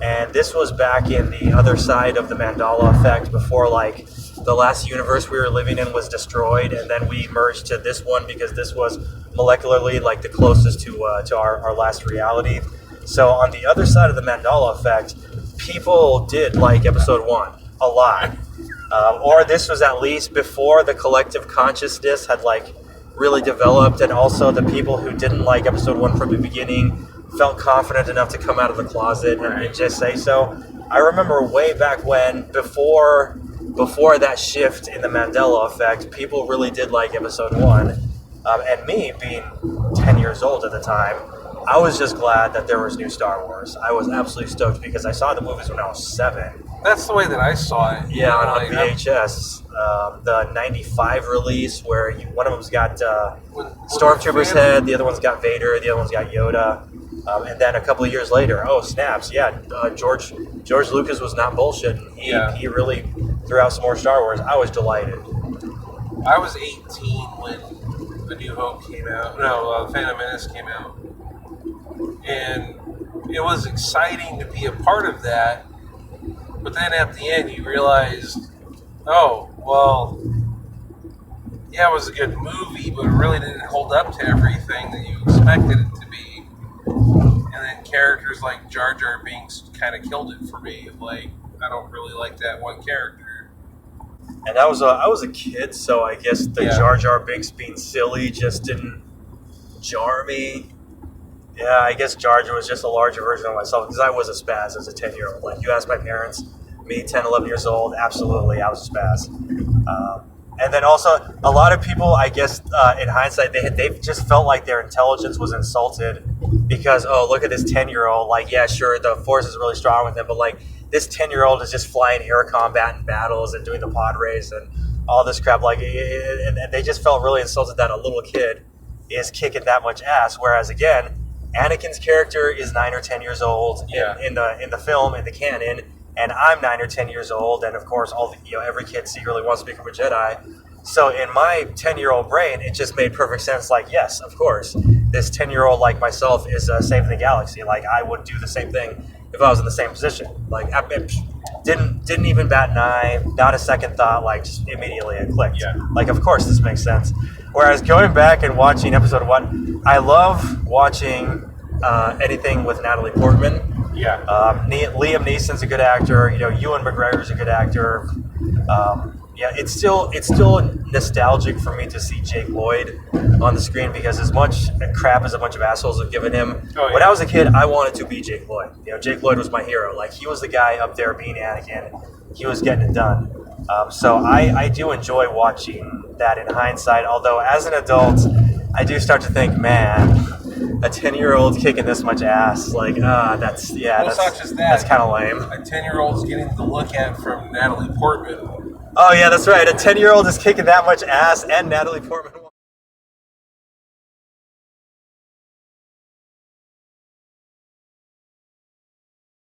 And this was back in the other side of the Mandela effect before, like, the last universe we were living in was destroyed, and then we merged to this one because this was molecularly, like, the closest to our last reality. So on the other side of the Mandela effect, people did like episode 1 a lot. Or this was at least before the collective consciousness had, like, really developed, and also the people who didn't like episode 1 from the beginning felt confident enough to come out of the closet and just say so. I remember way back when, before that shift in the Mandela effect, people really did like episode 1. And me, being 10 years old at the time, I was just glad that there was new Star Wars. I was absolutely stoked because I saw the movies when I was 7. That's the way that I saw it. Yeah, on VHS. The 95 release where one of them's got Stormtrooper's head, the other one's got Vader, the other one's got Yoda. And then a couple of years later, oh snaps, yeah, George Lucas was not bullshitting. He really threw out some more Star Wars. I was delighted. I was 18 when The New Hope came out. No, Phantom Menace came out. And it was exciting to be a part of that. But then at the end, you realized, oh, well, yeah, it was a good movie, but it really didn't hold up to everything that you expected it to be. And then characters like Jar Jar Binks kind of killed it for me. Like, I don't really like that one character. And I was a kid, so I guess the Jar Jar Binks being silly just didn't jar me. Yeah, I guess Jar Jar was just a larger version of myself because I was a spaz as a 10-year-old. Like, you asked my parents, me, 10, 11 years old, absolutely, I was a spaz. And then also, a lot of people, I guess, in hindsight, they just felt like their intelligence was insulted because, oh, look at this 10-year-old. Like, yeah, sure, the Force is really strong with him, but, like, this 10-year-old is just flying air combat in battles and doing the pod race and all this crap. Like, and they just felt really insulted that a little kid is kicking that much ass. Whereas, again, Anakin's character is 9 or 10 years old in the film, in the canon, and I'm 9 or 10 years old, and of course, every kid secretly wants to become a Jedi. So in my 10-year-old brain, it just made perfect sense. Like, yes, of course, this 10-year-old like myself is saving the galaxy. Like, I would do the same thing if I was in the same position. Like, I didn't even bat an eye, not a second thought. Like, just immediately it clicked. Yeah. Like, of course, this makes sense. Whereas going back and watching episode 1, I love watching anything with Natalie Portman. Yeah. Liam Neeson's a good actor. Ewan McGregor's a good actor. It's still nostalgic for me to see Jake Lloyd on the screen because as much crap as a bunch of assholes have given him, when I was a kid, I wanted to be Jake Lloyd. Jake Lloyd was my hero. Like, he was the guy up there being Anakin. He was getting it done. So I do enjoy watching that in hindsight. Although as an adult, I do start to think, man, a 10-year-old kicking this much ass, like, that's not just that. That's kind of lame. A 10-year-old's getting the look at from Natalie Portman. Oh yeah, that's right. A 10-year-old is kicking that much ass, and Natalie Portman.